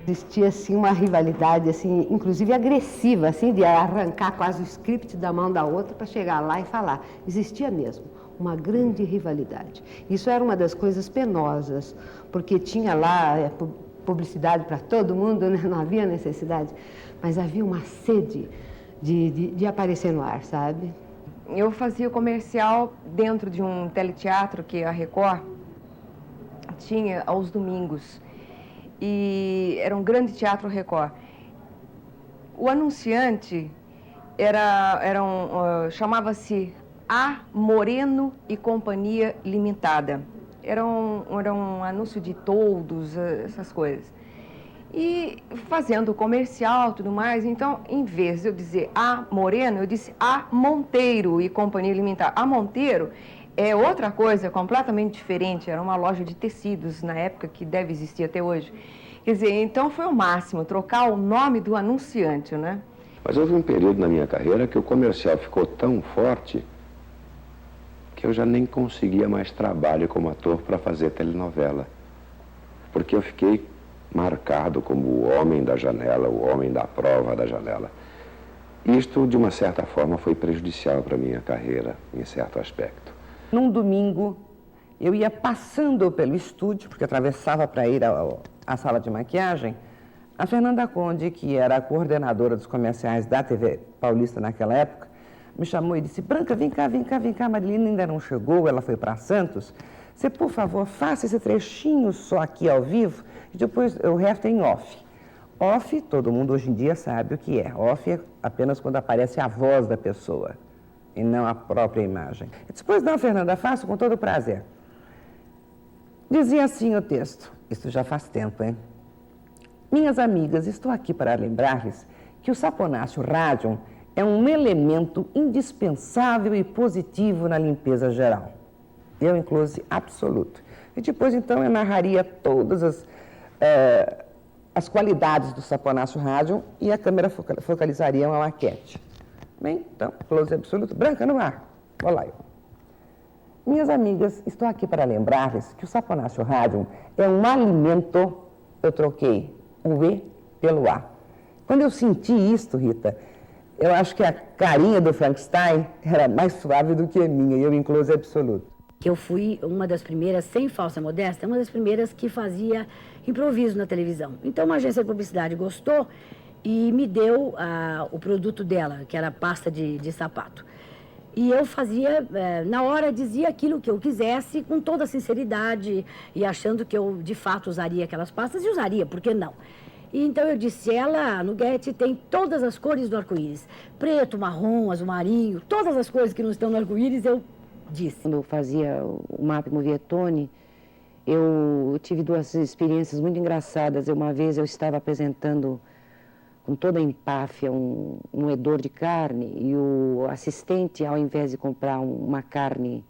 Existia assim uma rivalidade assim, inclusive agressiva, assim, de arrancar quase o script da mão da outra para chegar lá e falar. Existia mesmo uma grande rivalidade. Isso era uma das coisas penosas, porque tinha lá publicidade para todo mundo, né? Não havia necessidade, mas havia uma sede de aparecer no ar, sabe? Eu fazia comercial dentro de um teleteatro que a Record tinha aos domingos. E era um grande teatro Record. O anunciante chamava-se A. Moreno e Companhia Limitada. Era um anúncio de toldos, essas coisas. E fazendo o comercial e tudo mais, então, em vez de eu dizer A. Moreno, eu disse A. Monteiro e Companhia Limitada. A. Monteiro é outra coisa completamente diferente, era uma loja de tecidos na época que deve existir até hoje. Quer dizer, então foi o máximo, trocar o nome do anunciante, né? Mas houve um período na minha carreira que o comercial ficou tão forte que eu já nem conseguia mais trabalho como ator para fazer telenovela. Porque eu fiquei marcado como o homem da janela, o homem da prova da janela. Isto, de uma certa forma, foi prejudicial para a minha carreira, em certo aspecto. Num domingo, eu ia passando pelo estúdio, porque atravessava para ir à sala de maquiagem. A Fernanda Conde, que era a coordenadora dos comerciais da TV Paulista naquela época, me chamou e disse: Branca, vem cá, vem cá, vem cá, Marilina ainda não chegou, ela foi para Santos. Você, por favor, faça esse trechinho só aqui ao vivo e depois o resto é em off. Off, todo mundo hoje em dia sabe o que é. Off é apenas quando aparece a voz da pessoa e não a própria imagem. Depois, não, Fernanda, faço com todo prazer. Dizia assim o texto, isso já faz tempo, hein? Minhas amigas, estou aqui para lembrar-lhes que o saponáceo Radium é um elemento indispensável e positivo na limpeza geral. Eu, inclusive, absoluto. E depois, então, eu narraria todas as qualidades do saponáceo Radium e a câmera focalizaria uma maquete. Bem, então, close absoluto, Branca no ar. Olá. Minhas amigas, estou aqui para lembrar-lhes que o saponáceo Radium é um alimento, eu troquei o E pelo A. Quando eu senti isto, Rita, eu acho que a carinha do Frankenstein era mais suave do que a minha, e eu em close absoluto. Eu fui uma das primeiras, sem falsa modéstia, uma das primeiras que fazia improviso na televisão. Então, uma agência de publicidade gostou e me deu o produto dela, que era pasta de sapato. E eu fazia, na hora, dizia aquilo que eu quisesse, com toda sinceridade, e achando que eu, de fato, usaria aquelas pastas, e usaria, por que não? E então eu disse, ela, no Getty, tem todas as cores do arco-íris. Preto, marrom, azul marinho, todas as cores que não estão no arco-íris, eu disse. Quando eu fazia o MAP Movietone, eu tive duas experiências muito engraçadas. Uma vez eu estava apresentando com toda a empáfia um moedor de carne e o assistente, ao invés de comprar uma carne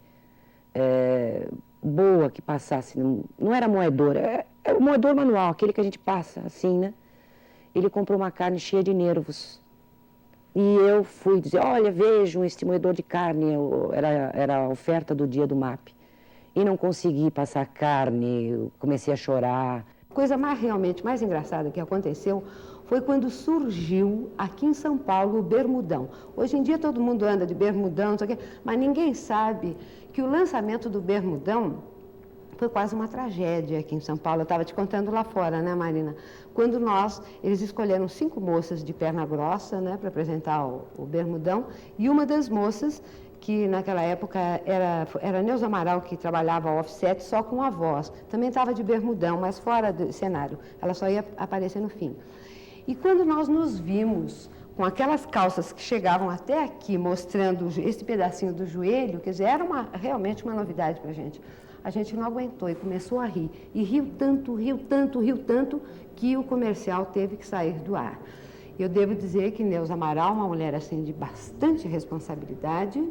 boa que passasse, não era moedor, era o moedor manual, aquele que a gente passa assim, né? Ele comprou uma carne cheia de nervos. E eu fui dizer, olha, vejam este moedor de carne, era a oferta do dia do MAP. E não consegui passar carne, eu comecei a chorar. A coisa realmente mais engraçada que aconteceu foi quando surgiu aqui em São Paulo o bermudão. Hoje em dia todo mundo anda de bermudão, não sei o quê, mas ninguém sabe que o lançamento do bermudão foi quase uma tragédia aqui em São Paulo. Eu estava te contando lá fora, né, Marina? Quando eles escolheram 5 moças de perna grossa, né, para apresentar o bermudão, e uma das moças, que naquela época era Neuza Amaral, que trabalhava offset só com a voz. Também estava de bermudão, mas fora do cenário. Ela só ia aparecer no fim. E quando nós nos vimos com aquelas calças que chegavam até aqui, mostrando esse pedacinho do joelho, quer dizer, era realmente uma novidade para a gente não aguentou e começou a rir. E riu tanto, que o comercial teve que sair do ar. Eu devo dizer que Neuza Amaral, uma mulher assim de bastante responsabilidade,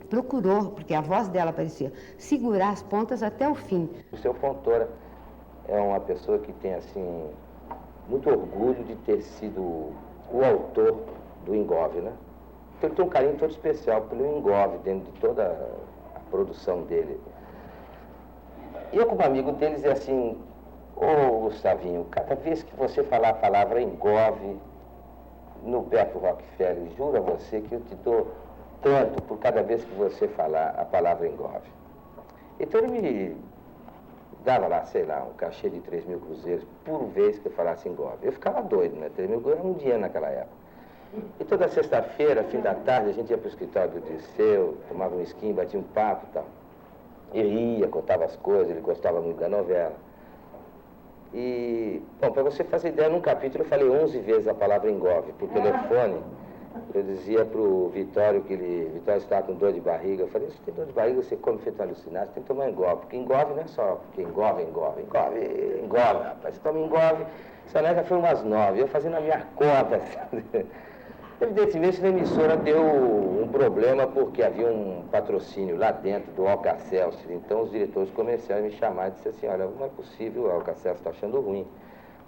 procurou, porque a voz dela parecia segurar as pontas até o fim. O seu Fontoura é uma pessoa que tem assim muito orgulho de ter sido o autor do Engove, né? Então ele tem um carinho todo especial pelo Engove, dentro de toda a produção dele. E eu, como amigo deles, é assim: ô Gustavinho, cada vez que você falar a palavra Engove no Beto Rockefeller, juro a você que eu te dou tanto por cada vez que você falar a palavra Engove. Então ele me dava lá, sei lá, um cachê de 3.000 cruzeiros por vez que eu falasse Engove. Eu ficava doido, né? 3.000 cruzeiros era um dia naquela época. E toda sexta-feira, fim da tarde, a gente ia para o escritório do Dirceu, tomava um esquinho, batia um papo e tal. Ele ia, contava as coisas, ele gostava muito da novela. E, bom, para você fazer ideia, num capítulo eu falei 11 vezes a palavra Engove por telefone. Eu dizia para o Vitório que Vitório estava com dor de barriga. Eu falei: se tem dor de barriga, você come feito alucinado, você tem que tomar Engove. Porque Engove não é só porque engove, rapaz. Você toma Engove, essa já foi umas 9, eu fazendo a minha conta. Evidentemente, na emissora deu um problema porque havia um patrocínio lá dentro do Alka-Seltzer. Então, os diretores comerciais me chamaram e disseram assim: olha, não é possível, o Alka-Seltzer está achando ruim.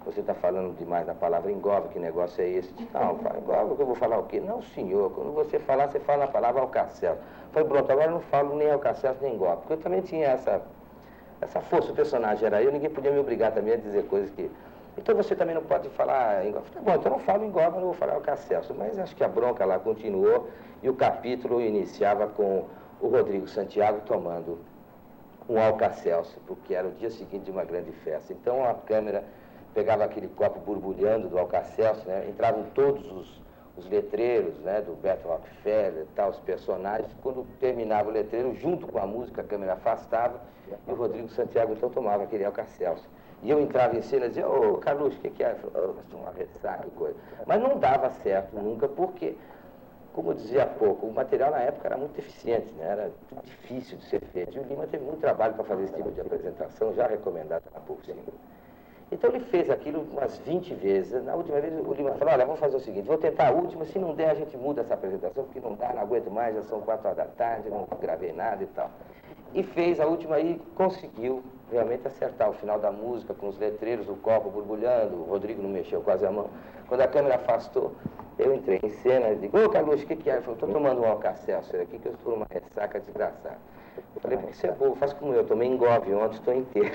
Você está falando demais na palavra Engove, que negócio é esse? Não, Engove, eu vou falar o quê? Não, senhor, quando você falar, você fala na palavra Alka-Seltzer. Falei: pronto, agora eu não falo nem Alka-Seltzer nem Engove, porque eu também tinha essa força, o personagem era eu, ninguém podia me obrigar também a dizer coisas que... Então você também não pode falar Engove. Tá bom, então eu não falo Engove, eu não vou falar Alka-Seltzer. Mas acho que a bronca lá continuou e o capítulo iniciava com o Rodrigo Santiago tomando um Alka-Seltzer, porque era o dia seguinte de uma grande festa. Então a câmera pegava aquele copo borbulhando do Alka-Seltzer, né? Entravam todos os letreiros, né, do Beto Rockefeller, tal, os personagens. Quando terminava o letreiro, junto com a música, a câmera afastava e o Rodrigo Santiago então tomava aquele Alka-Seltzer. E eu entrava em cena e dizia: ô, Carluxo, o que é? Ele falou: oh, uma ressaca e coisa. Mas não dava certo nunca, porque, como eu dizia há pouco, o material na época era muito eficiente, né? Era muito difícil de ser feito. E o Lima teve muito trabalho para fazer esse tipo de apresentação, já recomendado há pouco tempo. Então ele fez aquilo umas 20 vezes. Na última vez o Lima falou: olha, vamos fazer o seguinte, vou tentar a última, se não der a gente muda essa apresentação, porque não dá, não aguento mais, já são 4 horas da tarde, não gravei nada e tal. E fez a última e conseguiu realmente acertar o final da música com os letreiros, o copo borbulhando, o Rodrigo não mexeu quase a mão. Quando a câmera afastou, eu entrei em cena e digo: ô, Carluxo, o que é? Ele falou: estou tomando um Alka-Seltzer aqui, que eu estou numa ressaca desgraçada. Eu falei: porque você é bobo, faz como eu tomei Engove ontem, estou inteiro.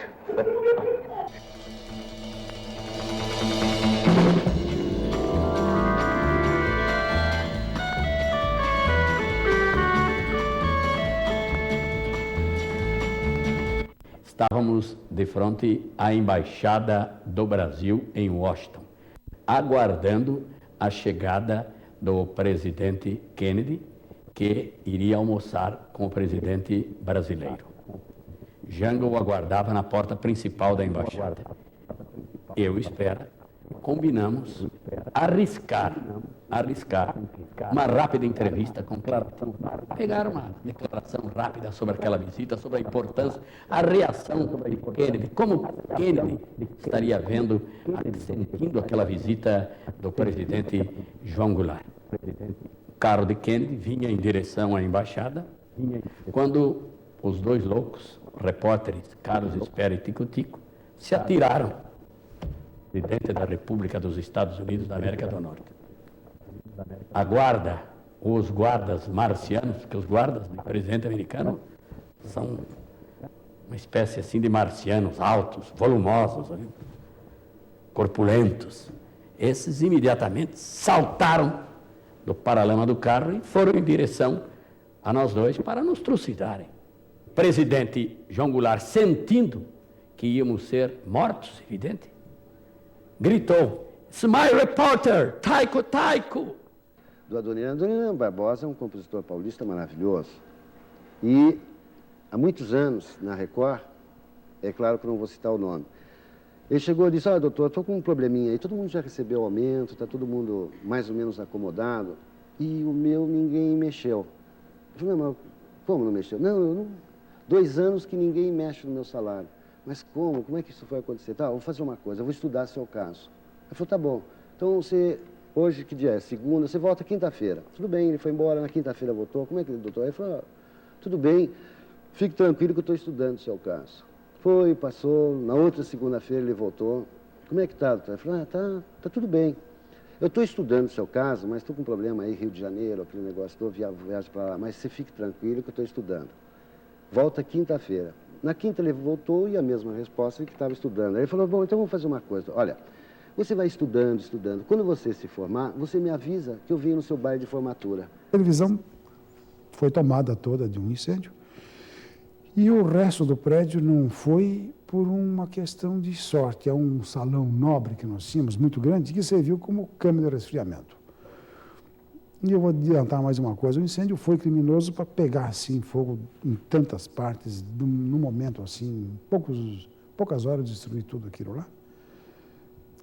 Estávamos de frente à Embaixada do Brasil em Washington, aguardando a chegada do presidente Kennedy, que iria almoçar com o presidente brasileiro. Jango o aguardava na porta principal da embaixada. Eu espero. Combinamos arriscar uma rápida entrevista com Clarton. Pegar uma declaração rápida sobre aquela visita, sobre a importância, a reação de Kennedy, como Kennedy estaria vendo, sentindo aquela visita do presidente João Goulart. O carro de Kennedy vinha em direção à embaixada, quando os dois loucos, repórteres Carlos Espera e Tico Tico, se atiraram. Presidente da República dos Estados Unidos da América do Norte. A guarda, os guardas marcianos, porque os guardas do presidente americano são uma espécie assim de marcianos altos, volumosos, corpulentos. Esses imediatamente saltaram do paralama do carro e foram em direção a nós dois para nos trucidarem. O presidente João Goulart, sentindo que íamos ser mortos, evidente, gritou: "It's my reporter, Taiko Taiko!" Do Adoniran Barbosa é um compositor paulista maravilhoso. E há muitos anos, na Record, é claro que eu não vou citar o nome, ele chegou e disse: olha, doutor, estou com um probleminha aí, todo mundo já recebeu aumento, está todo mundo mais ou menos acomodado, e o meu ninguém mexeu. Eu falei: mas como não mexeu? Não, 2 anos que ninguém mexe no meu salário. Mas como? Como é que isso vai acontecer? Tá, vou fazer uma coisa, eu vou estudar seu caso. Ele falou: tá bom, então você, hoje que dia é? Segunda, você volta quinta-feira. Tudo bem, ele foi embora, na quinta-feira voltou. Como é que ele, doutor? Ele falou: tudo bem, fique tranquilo que eu estou estudando o seu caso. Foi, passou, na outra segunda-feira ele voltou. como é que está, doutor? Ele falou, tá tudo bem. Eu estou estudando o seu caso, mas estou com um problema aí, Rio de Janeiro, aquele negócio, viajo para lá, mas você fique tranquilo que eu estou estudando. Volta quinta-feira. Na quinta ele voltou e a mesma resposta que estava estudando. Aí ele falou, bom, então vamos fazer uma coisa. Olha, você vai estudando, estudando. Quando você se formar, você me avisa que eu venho no seu baile de formatura. A televisão foi tomada toda de um incêndio e o resto do prédio não foi por uma questão de sorte. É um salão nobre que nós tínhamos, muito grande, que serviu como câmara de resfriamento. E eu vou adiantar mais uma coisa, o incêndio foi criminoso para pegar assim fogo em tantas partes, num momento assim, poucas horas destruir tudo aquilo lá.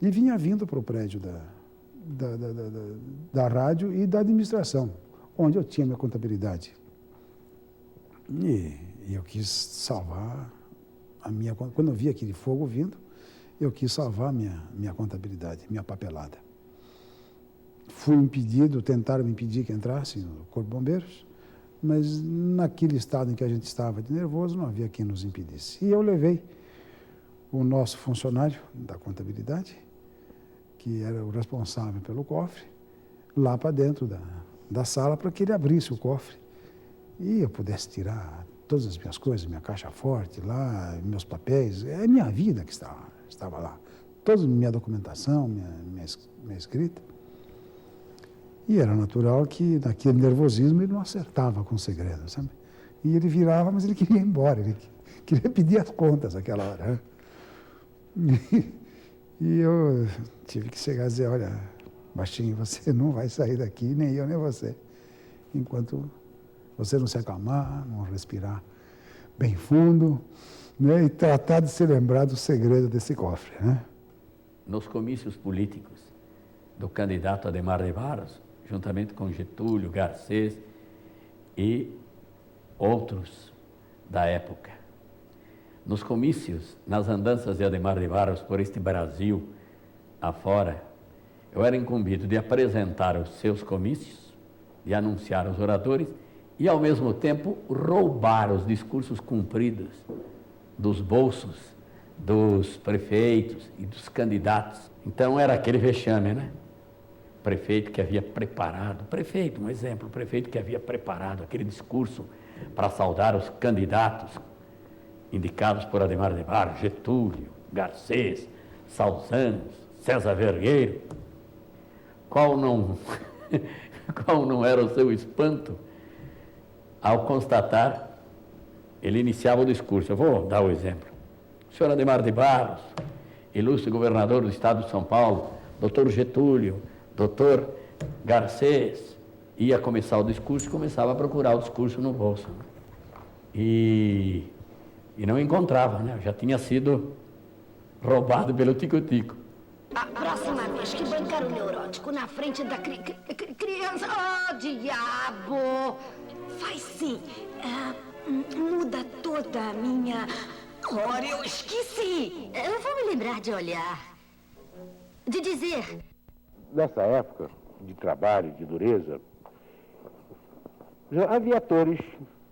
E vinha vindo para o prédio da rádio e da administração, onde eu tinha minha contabilidade. E eu quis salvar a minha... Quando eu vi aquele fogo vindo, eu quis salvar minha contabilidade, minha papelada. Fui impedido, tentaram me impedir que entrasse no Corpo de Bombeiros, mas naquele estado em que a gente estava de nervoso, não havia quem nos impedisse. E eu levei o nosso funcionário da contabilidade, que era o responsável pelo cofre, lá para dentro da sala para que ele abrisse o cofre e eu pudesse tirar todas as minhas coisas, minha caixa forte lá, meus papéis, é minha vida que estava lá. Toda minha documentação, minha escrita. E era natural que, naquele nervosismo, ele não acertava com o segredo, sabe? E ele virava, mas ele queria ir embora, ele queria pedir as contas naquela hora. E eu tive que chegar e dizer, olha, baixinho, você não vai sair daqui, nem eu, nem você, enquanto você não se acalmar, não respirar bem fundo, né, e tratar de se lembrar do segredo desse cofre, né? Nos comícios políticos do candidato Adhemar de Barros, juntamente com Getúlio, Garcês e outros da época. Nos comícios, nas andanças de Adhemar de Barros por este Brasil afora, eu era incumbido de apresentar os seus comícios, de anunciar os oradores e, ao mesmo tempo, roubar os discursos cumpridos dos bolsos dos prefeitos e dos candidatos. Então, era aquele vexame, né? Prefeito que havia preparado, prefeito, um exemplo, prefeito que havia preparado aquele discurso para saudar os candidatos indicados por Adhemar de Barros, Getúlio, Garcês, Salzanos, César Vergueiro. Qual não era o seu espanto ao constatar, ele iniciava o discurso. Eu vou dar o exemplo. O senhor Adhemar de Barros, ilustre governador do estado de São Paulo, doutor Getúlio, doutor Garcês, ia começar o discurso e começava a procurar o discurso no bolso. E não encontrava, né? Já tinha sido roubado pelo tico-tico. A próxima vez que bancar o neurótico na frente da criança... Oh, diabo! Faz sim. Muda toda a minha... Ora, eu esqueci! Eu vou me lembrar de olhar. De dizer... Nessa época de trabalho, de dureza, já havia atores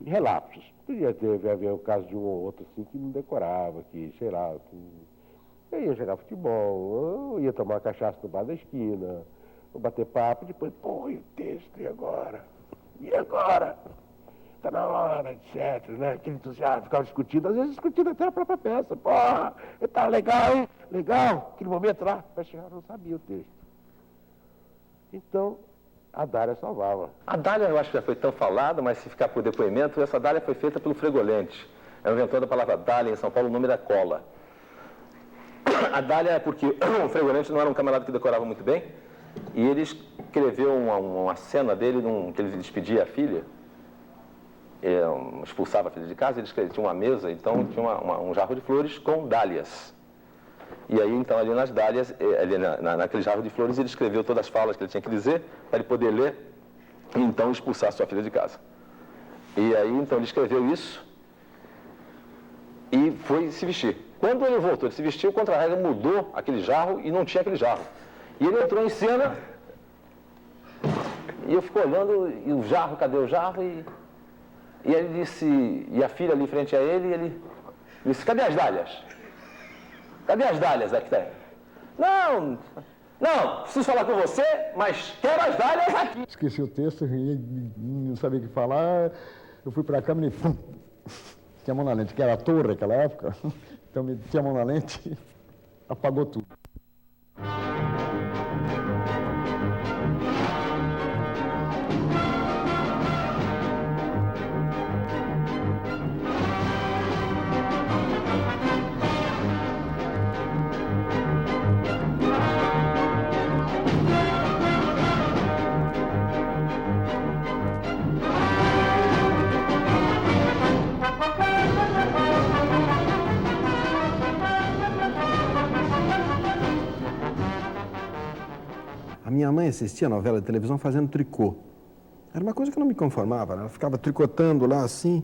relapsos. Podia haver o caso de um ou outro assim que não decorava, que, sei lá, eu ia jogar futebol, eu ia tomar cachaça no bar da esquina, ou bater papo, depois, pô, e o texto, e agora? E agora? Está na hora, etc, né? Aquele entusiasmo, ficava discutindo, às vezes discutindo até a própria peça. Porra, tá legal, hein? Legal. Aquele momento lá, mas eu não sabia o texto. Então, a Dália salvava. A Dália, eu acho que já foi tão falada, mas se ficar por depoimento, essa Dália foi feita pelo Fregolente. É o inventor da palavra Dália, em São Paulo o nome era cola. A Dália é porque o Fregolente não era um camarada que decorava muito bem, e ele escreveu uma cena dele, que ele despedia a filha, expulsava a filha de casa, ele tinha uma mesa, então tinha um jarro de flores com dálias. E aí, então, ali nas dálias, naquele jarro de flores, ele escreveu todas as falas que ele tinha que dizer, para ele poder ler, e então expulsar sua filha de casa. E aí, então, ele escreveu isso e foi se vestir. Quando ele voltou de se vestir, o contra-regra mudou aquele jarro e não tinha aquele jarro. E ele entrou em cena, e eu fico olhando, e o jarro, cadê o jarro? E ele disse, e a filha ali em frente a ele, e ele disse, cadê as dálias? Cadê as dálias aqui? Não, preciso falar com você, mas quero as dálias aqui. Esqueci o texto, não sabia o que falar, eu fui para a câmera e tinha a mão na lente, que era a torre naquela época, então tinha a mão na lente, apagou tudo. A minha mãe assistia a novela de televisão fazendo tricô. Era uma coisa que eu não me conformava, né? Ela ficava tricotando lá assim.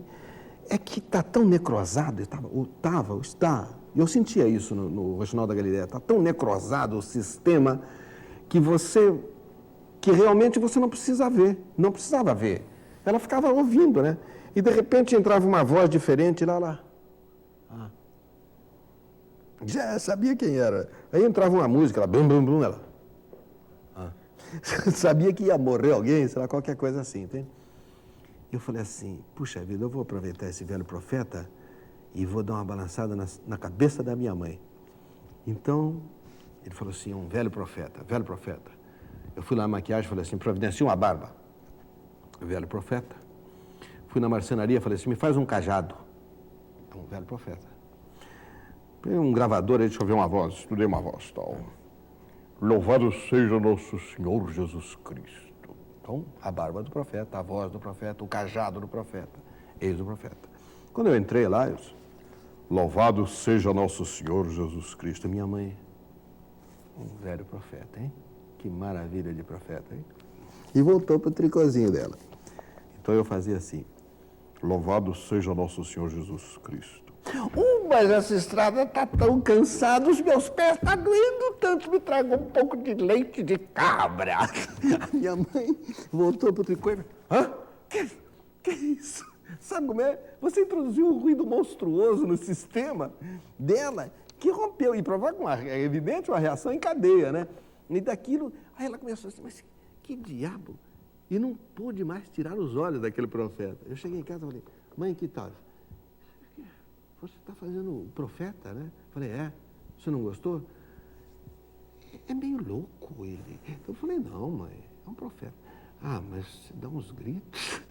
É que está tão necrosado, está. Eu sentia isso no Reginaldo da Galileia. Está tão necrosado o sistema que realmente você não precisa ver. Não precisava ver. Ela ficava ouvindo, né? E de repente entrava uma voz diferente lá. Já sabia quem era. Aí entrava uma música, ela blum, blum, blum, ela. Sabia que ia morrer alguém, sei lá, qualquer coisa assim, entende? Eu falei assim, puxa vida, eu vou aproveitar esse velho profeta e vou dar uma balançada na cabeça da minha mãe. Então, ele falou assim, um velho profeta. Eu fui lá na maquiagem e falei assim, providencia uma barba. Velho profeta. Fui na marcenaria e falei assim, me faz um cajado. Um velho profeta. Peguei um gravador aí, deixa eu ver uma voz, estudei uma voz, tal. Louvado seja nosso Senhor Jesus Cristo. Então, a barba do profeta, a voz do profeta, o cajado do profeta, eis do profeta. Quando eu entrei lá, eu disse, louvado seja nosso Senhor Jesus Cristo. Minha mãe, um velho profeta, hein? Que maravilha de profeta, hein? E voltou para o tricôzinho dela. Então eu fazia assim, louvado seja nosso Senhor Jesus Cristo. Mas essa estrada está tão cansada, os meus pés estão doendo tanto, me traga um pouco de leite de cabra. A minha mãe voltou para o tricô e falou, que é isso? Sabe como é? Você introduziu um ruído monstruoso no sistema dela, que rompeu, e provoca, é evidente, uma reação em cadeia, né? E daquilo, aí ela começou assim, mas que diabo? E não pôde mais tirar os olhos daquele profeta. Eu cheguei em casa e falei, mãe, que tal? Você está fazendo o profeta, né? Falei, você não gostou? É meio louco ele. Eu falei, não, mãe, é um profeta. Mas você dá uns gritos.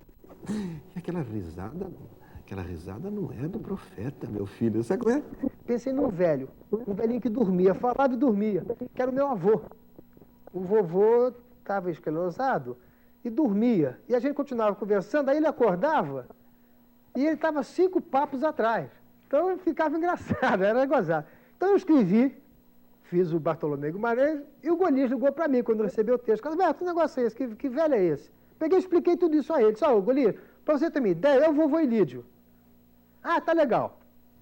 E aquela risada não é do profeta, meu filho. Sabe como é? Pensei num velho, um velhinho que dormia, falava e dormia, que era o meu avô. O vovô estava esclerosado e dormia. E a gente continuava conversando, aí ele acordava e ele estava 5 papos atrás. Então ficava engraçado, era gozar. Então eu escrevi, fiz o Bartolomeu Guimarães e o Golias ligou para mim quando recebeu o texto. Falei, que negócio é esse? Que velho é esse? Peguei e expliquei tudo isso a ele. Disse, Golias, para você ter uma ideia, é o vovô Ilídio. Tá legal.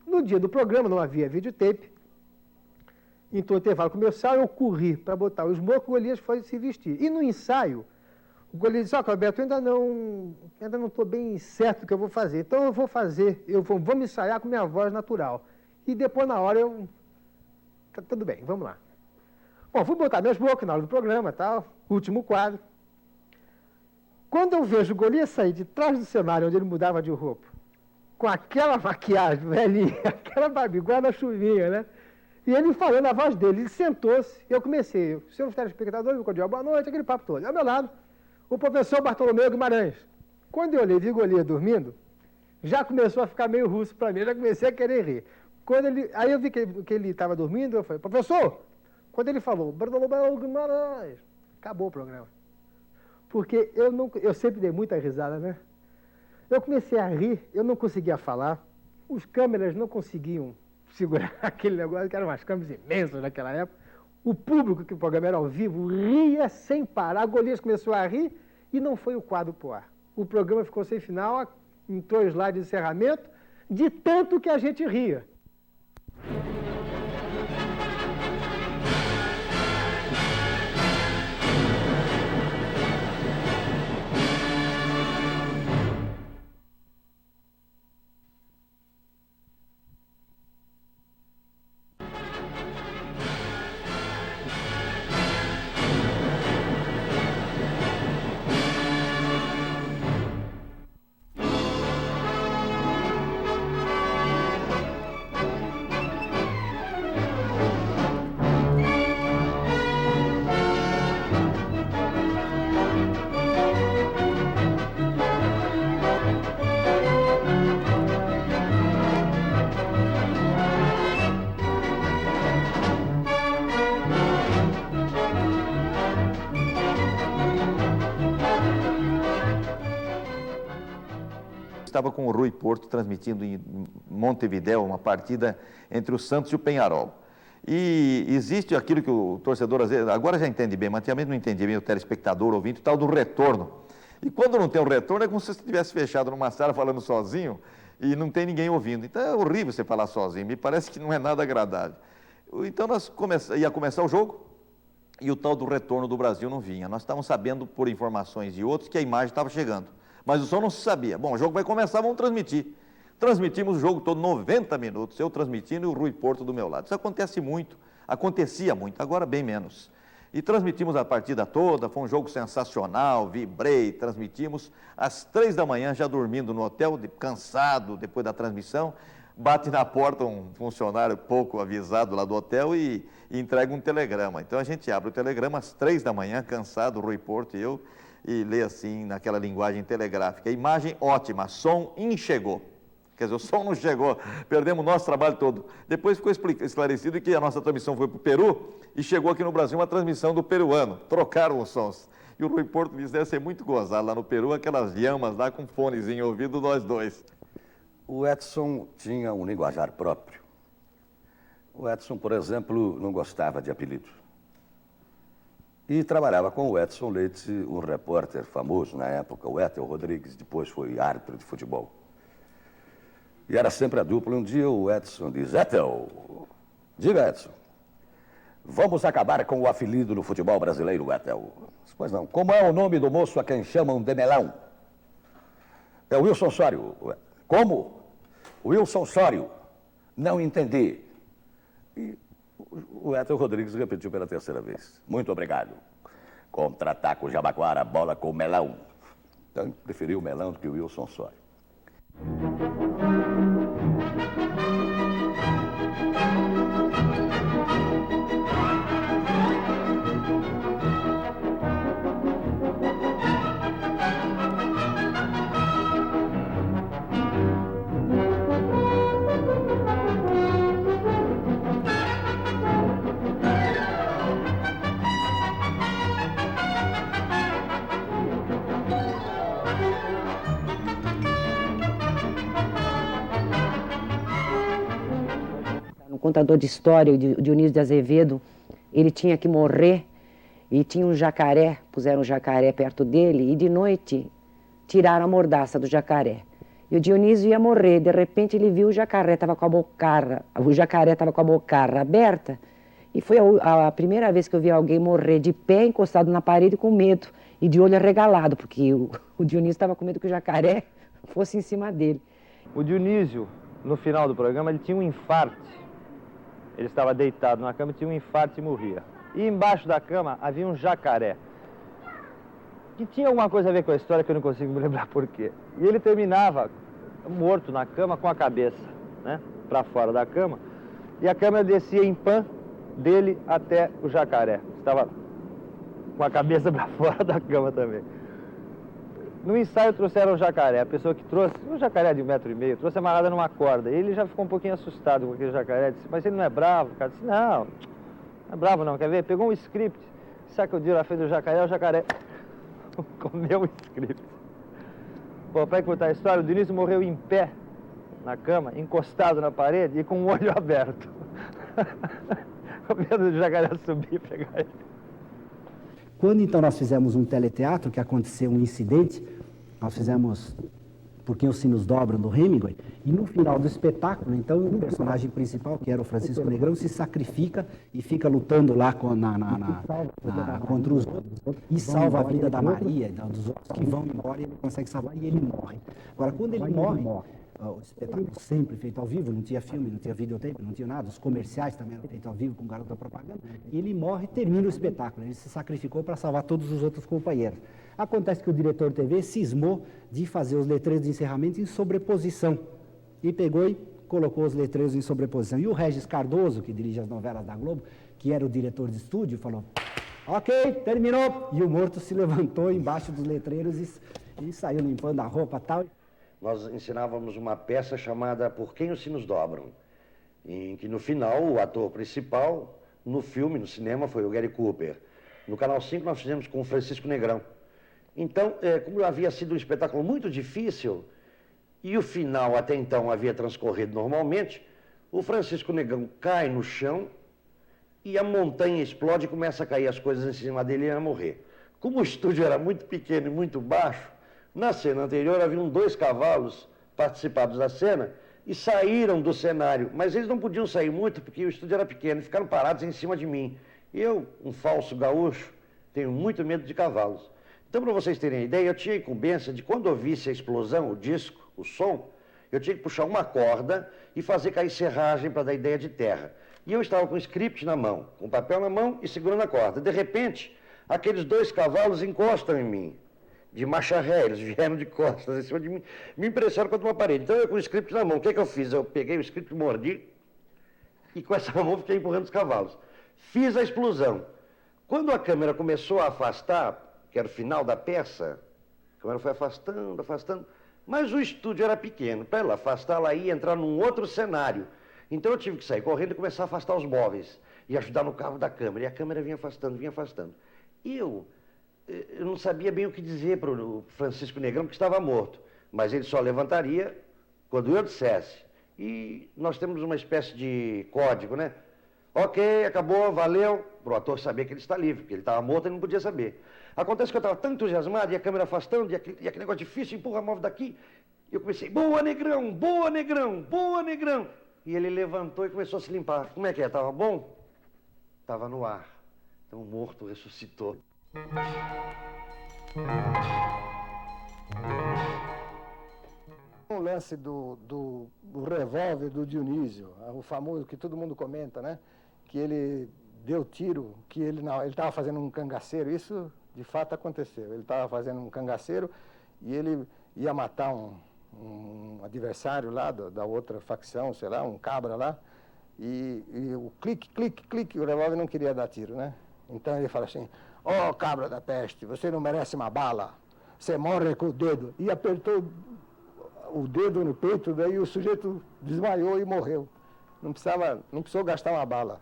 No dia do programa não havia videotape. Então, no intervalo comercial, eu corri para botar o smoke, o Golias foi se vestir. E no ensaio, o Golias disse, Roberto, eu ainda não estou bem certo do que eu vou fazer. Então eu vou vamos ensaiar com minha voz natural. E depois, na hora, tá tudo bem, vamos lá. Bom, fui botar meu smoke na hora do programa e tal, último quadro. Quando eu vejo o Golias sair de trás do cenário, onde ele mudava de roupa, com aquela maquiagem velhinha, aquela barbiguada na chuvinha, né? E ele falando a voz dele, ele sentou-se, e eu comecei, senhor telespectador, meu cordial, boa noite, aquele papo todo. Ao meu lado, o professor Bartolomeu Guimarães. Quando eu olhei, vi o Golias dormindo, já começou a ficar meio russo para mim, eu já comecei a querer rir. Aí eu vi que ele estava dormindo, eu falei, professor, quando ele falou, Bartolomeu Guimarães, acabou o programa. Porque eu sempre dei muita risada, né? Eu comecei a rir, eu não conseguia falar, os câmeras não conseguiam segurar aquele negócio, que eram umas câmeras imensas naquela época. O público, que o programa era ao vivo, ria sem parar. A Golias começou a rir e não foi o quadro pro ar. O programa ficou sem final, entrou o slide de encerramento, de tanto que a gente ria. estava com o Rui Porto transmitindo em Montevidéu uma partida entre o Santos e o Peñarol. E existe aquilo que o torcedor, às vezes, agora já entende bem, mas antigamente não entendia bem, o telespectador, ouvinte, o tal do retorno. E quando não tem um retorno, é como se você estivesse fechado numa sala falando sozinho e não tem ninguém ouvindo. Então é horrível você falar sozinho, me parece que não é nada agradável. Então ia começar o jogo e o tal do retorno do Brasil não vinha. Nós estávamos sabendo, por informações de outros, que a imagem estava chegando, mas o som não se sabia. Bom, o jogo vai começar, vamos transmitir. Transmitimos o jogo todo, 90 minutos, eu transmitindo e o Rui Porto do meu lado. Isso acontece muito, acontecia muito, agora bem menos. E transmitimos a partida toda, foi um jogo sensacional, vibrei, transmitimos. Às 3 da manhã, já dormindo no hotel, cansado depois da transmissão, bate na porta um funcionário pouco avisado lá do hotel e entrega um telegrama. Então a gente abre o telegrama às 3 da manhã, cansado, o Rui Porto e eu, e lê assim, naquela linguagem telegráfica. Imagem ótima, som chegou. Quer dizer, o som não chegou, perdemos o nosso trabalho todo. Depois ficou esclarecido que a nossa transmissão foi para o Peru e chegou aqui no Brasil uma transmissão do peruano. Trocaram os sons. E o Rui Porto disse, deve ser muito gozado lá no Peru, aquelas llamas lá com fonezinho ouvido, nós dois. O Edson tinha um linguajar próprio. O Edson, por exemplo, não gostava de apelidos. E trabalhava com o Edson Leite, um repórter famoso na época, o Ethel Rodrigues, depois foi árbitro de futebol. E era sempre a dupla. Um dia o Edson diz, Ethel, diga Edson, vamos acabar com o afilido no futebol brasileiro, Ethel. Pois não, como é o nome do moço a quem chamam de melão? É o Wilson Sório. Como? Wilson Sório. Não entendi. E o Ethel Rodrigues repetiu pela 3ª vez. Muito obrigado. Contra-ataca o Jabaquara, bola com o melão. Então, preferiu o melão do que o Wilson Sório. Contador de história, o Dionísio de Azevedo, ele tinha que morrer e tinha um jacaré, puseram um jacaré perto dele e de noite tiraram a mordaça do jacaré. E o Dionísio ia morrer, de repente ele viu o jacaré estava com a bocarra aberta e foi a primeira vez que eu vi alguém morrer de pé, encostado na parede com medo e de olho arregalado, porque o Dionísio estava com medo que o jacaré fosse em cima dele. O Dionísio, no final do programa, ele tinha um infarto. Ele estava deitado na cama, tinha um infarto e morria. E embaixo da cama havia um jacaré, que tinha alguma coisa a ver com a história que eu não consigo me lembrar por quê. E ele terminava morto na cama com a cabeça, né, para fora da cama, e a câmera descia em pan dele até o jacaré. Estava com a cabeça para fora da cama também. No ensaio trouxeram o jacaré, a pessoa que trouxe, um jacaré de 1,5 metro, trouxe amarrada numa corda. Ele já ficou um pouquinho assustado com aquele jacaré, disse, mas ele não é bravo? O cara disse, não é bravo não, quer ver? Pegou um script, sacudiu na frente do jacaré, o jacaré comeu o script. Bom, para contar a história, o Dionísio morreu em pé, na cama, encostado na parede e com o olho aberto. Com medo do jacaré subir e pegar ele. Quando então nós fizemos um teleteatro, que aconteceu um incidente, nós fizemos Por Quem os Sinos Dobram, do Hemingway, e no final do espetáculo, então, o personagem principal, que era o Francisco Negrão, se sacrifica e fica lutando lá contra os outros e salva a vida da Maria e dos outros que vão embora e ele consegue salvar e ele morre. Agora, quando ele morre, o espetáculo sempre feito ao vivo, não tinha filme, não tinha videotape, não tinha nada, os comerciais também eram feitos ao vivo com o garoto da propaganda, e ele morre e termina o espetáculo, ele se sacrificou para salvar todos os outros companheiros. Acontece que o diretor de TV cismou de fazer os letreiros de encerramento em sobreposição, e pegou e colocou os letreiros em sobreposição. E o Regis Cardoso, que dirige as novelas da Globo, que era o diretor de estúdio, falou, ok, terminou, e o morto se levantou embaixo dos letreiros e saiu limpando a roupa e tal. Nós ensinávamos uma peça chamada Por Quem os Sinos Dobram, em que no final o ator principal, no filme, no cinema, foi o Gary Cooper. No Canal 5 nós fizemos com o Francisco Negrão. Então, como havia sido um espetáculo muito difícil, e o final até então havia transcorrido normalmente, o Francisco Negrão cai no chão e a montanha explode e começa a cair as coisas em cima dele e ele ia morrer. Como o estúdio era muito pequeno e muito baixo, na cena anterior haviam 2 cavalos participados da cena e saíram do cenário, mas eles não podiam sair muito porque o estúdio era pequeno e ficaram parados em cima de mim. Eu, um falso gaúcho, tenho muito medo de cavalos. Então, para vocês terem ideia, eu tinha a incumbência de quando ouvisse a explosão, o disco, o som, eu tinha que puxar uma corda e fazer cair serragem para dar ideia de terra. E eu estava com o script na mão, com o papel na mão e segurando a corda. De repente, aqueles 2 cavalos encostam em mim, de marcha ré, eles vieram de costas em cima de mim, me impressionaram contra uma parede. Então, eu com o script na mão, o que eu fiz? Eu peguei o script, mordi e com essa mão fiquei empurrando os cavalos. Fiz a explosão. Quando a câmera começou a afastar, que era o final da peça, a câmera foi afastando, afastando, mas o estúdio era pequeno. Para ela afastar, ela ia entrar num outro cenário. Então eu tive que sair correndo e começar a afastar os móveis e ajudar no cabo da câmera. E a câmera vinha afastando, vinha afastando. E eu não sabia bem o que dizer para o Francisco Negrão, porque estava morto. Mas ele só levantaria quando eu dissesse. E nós temos uma espécie de código, né? Ok, acabou, valeu, para o ator saber que ele está livre, porque ele estava morto e não podia saber. Acontece que eu estava tão entusiasmado, e a câmera afastando, e aquele negócio difícil, empurra a móvel daqui, e eu comecei, boa Negrão, boa Negrão, boa Negrão. E ele levantou e começou a se limpar. Como é que é? Estava bom? Estava no ar. Então o morto ressuscitou. O lance do revólver do Dionísio, o famoso que todo mundo comenta, né? Que ele deu tiro, que ele estava fazendo um cangaceiro, isso de fato aconteceu. Ele estava fazendo um cangaceiro e ele ia matar um adversário lá da outra facção, sei lá, um cabra lá, e o clique, clique, clique, o revólver não queria dar tiro, né? Então ele fala assim, ó cabra da peste, você não merece uma bala, você morre com o dedo. E apertou o dedo no peito, daí o sujeito desmaiou e morreu. Não precisou gastar uma bala.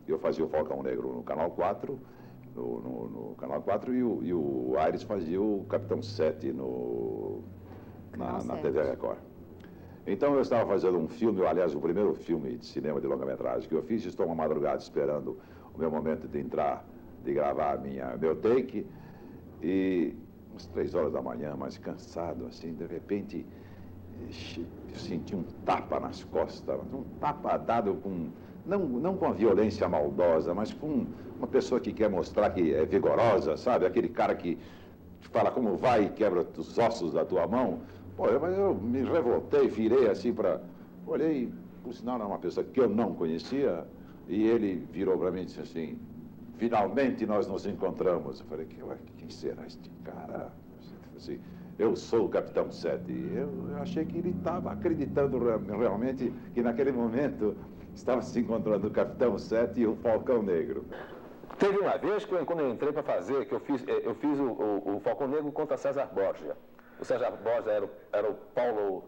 Eu fazia o Falcão Negro no Canal 4, no Canal 4 e o Aires fazia o Capitão 7 na TV Record. Então eu estava fazendo um filme, aliás, o primeiro filme de cinema de longa-metragem que eu fiz, estou uma madrugada esperando o meu momento de entrar, de gravar meu take, e umas 3 horas da manhã, mais cansado, assim, de repente, eu senti um tapa nas costas, um tapa dado com... Não com a violência maldosa, mas com uma pessoa que quer mostrar que é vigorosa, sabe? Aquele cara que te fala como vai e quebra os ossos da tua mão. Pô, mas eu me revoltei, virei assim para... Olhei, por sinal era uma pessoa que eu não conhecia, e ele virou para mim e disse assim, finalmente nós nos encontramos. Eu falei, quem será este cara? Assim, eu sou o Capitão 7. Eu achei que ele estava acreditando realmente que naquele momento... Estava se encontrando o Capitão 7 e o Falcão Negro. Teve uma vez que quando eu entrei para fazer, que eu fiz o Falcão Negro contra César Borgia. O César Borgia era o Paulo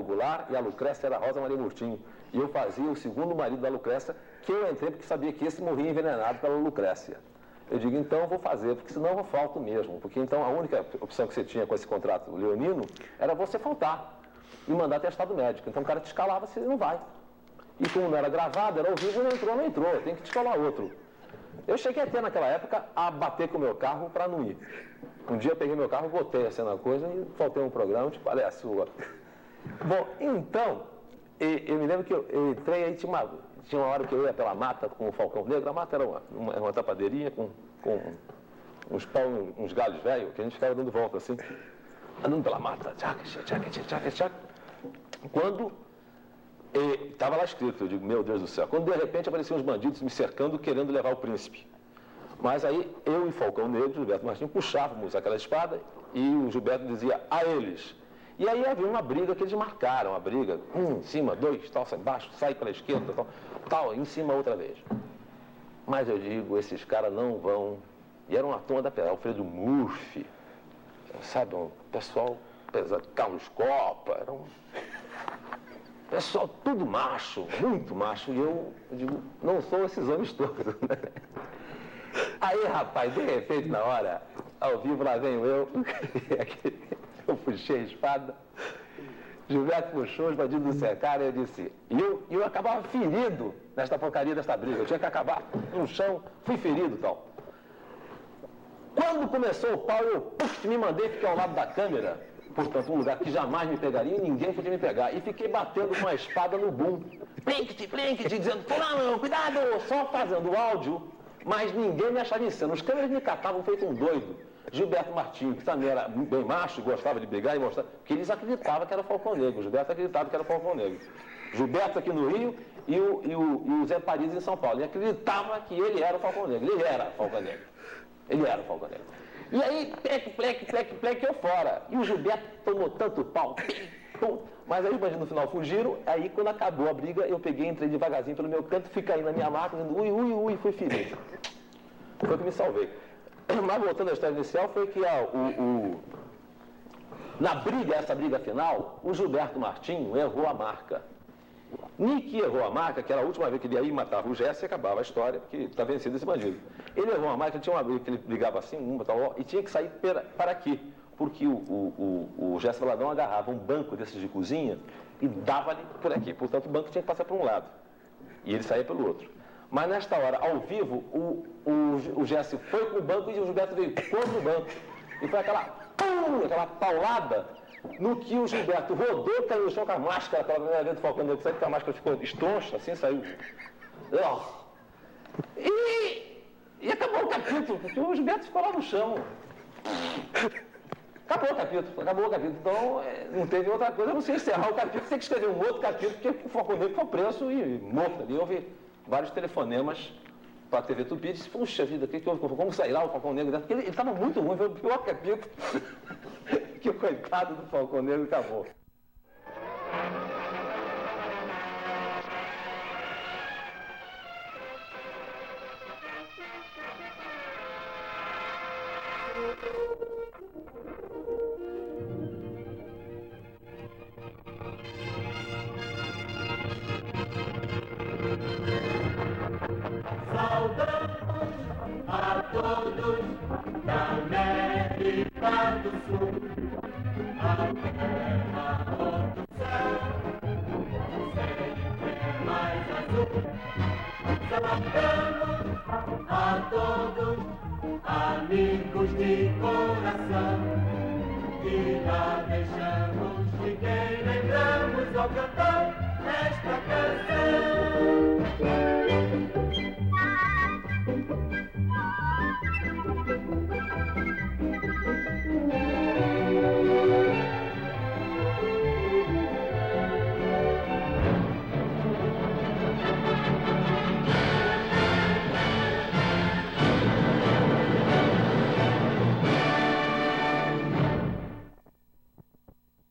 Goulart e a Lucrécia era a Rosa Maria Murtinho. E eu fazia o segundo marido da Lucrécia, que eu entrei porque sabia que esse morria envenenado pela Lucrécia. Eu digo, então eu vou fazer, porque senão eu falto mesmo. Porque então a única opção que você tinha com esse contrato leonino era você faltar e mandar atestado médico. Então o cara te escalava, você não vai. E como não era gravado, era ao vivo, não entrou, tem que te escalar outro. Eu cheguei até naquela época a bater com o meu carro para não ir. Um dia eu peguei meu carro, botei assim na coisa e faltei um programa, tipo, olha a sua. Bom, então, eu me lembro que eu entrei aí, tinha uma hora que eu ia pela mata com o Falcão Negro. A mata era uma tapadeirinha com uns pau, uns galhos velhos, que a gente ficava dando volta assim, andando pela mata, tchac. Quando estava lá escrito, eu digo, meu Deus do céu, quando de repente apareciam os bandidos me cercando, querendo levar o príncipe. Mas aí eu e Falcão Negro, Gilberto Martins, puxávamos aquela espada e o Gilberto dizia, a eles. E aí havia uma briga que eles marcaram, a briga, em cima, 2, tal, sai embaixo, sai pela esquerda, tal, em cima outra vez. Mas eu digo, esses caras não vão. E era uma turma da Alfredo Murphy, sabe, um pessoal pesado, Carlos Copa, era um pessoal tudo macho, muito macho. E eu digo, não sou esses homens todos, né? Aí, rapaz, de repente, na hora, ao vivo, lá venho eu puxei a espada, Gilberto puxou, os bandidos cercaram, e eu disse, e eu acabava ferido nesta porcaria desta briga, eu tinha que acabar no chão, fui ferido e tal. Quando começou o pau, eu me mandei ficar ao lado da câmera, portanto, um lugar que jamais me pegaria e ninguém podia me pegar, e fiquei batendo com a espada no boom, plinkt, dizendo, fulano, cuidado, só fazendo áudio, mas ninguém me achava em cena, os câmeras me catavam feito um doido. Gilberto Martinho, que também era bem macho, gostava de brigar e mostrar, porque eles acreditavam que era o Falcão Negro, o Gilberto acreditava que era o Falcão Negro. Gilberto aqui no Rio e o Zé Paris em São Paulo, ele acreditava que ele era o Falcão Negro, ele era o Falcão Negro, ele era o Falcão Negro. E aí, plec, eu fora, e o Gilberto tomou tanto pau, mas aí os bandidos no final fugiram, aí quando acabou a briga, eu peguei, entrei devagarzinho pelo meu canto, fui caindo na minha marca, dizendo ui, fui ferido. Foi que me salvei. Mas voltando à história inicial, foi que na briga, essa briga final, o Gilberto Martinho errou a marca. Nick errou a marca, que era a última vez que ele ia ir matava o Jesse e acabava a história, porque está vencido esse bandido. Ele errou a marca, tinha uma briga que ele ligava assim, e tinha que sair para aqui, porque o Jesse Valadão agarrava um banco desses de cozinha e dava-lhe por aqui. Portanto, o banco tinha que passar por um lado e ele saía pelo outro. Mas nesta hora, ao vivo, o Jesse foi com o banco e o Gilberto veio contra o banco. E foi aquela paulada no que o Gilberto rodou, caiu no chão com a máscara, aquela primeira vez do Falcão Negro, sabe que a máscara ficou estroncha, assim, saiu. E acabou o capítulo, porque o Gilberto ficou lá no chão. Acabou o capítulo. Então, não teve outra coisa, a não ser encerrar o capítulo, tem que escrever um outro capítulo, porque o Falcão Negro foi preso e morto ali. Houve vários telefonemas para a TV Tupi, disse, puxa vida, como sairá o Falcão Negro? Porque ele estava muito ruim, foi o pior capítulo que o coitado do Falcão Negro acabou. Saudamos a todos da América do Sul, a terra onde o céu sempre é mais azul. Saudamos a todos, amigos de coração, e lá deixamos de quem lembramos ao cantar esta canção.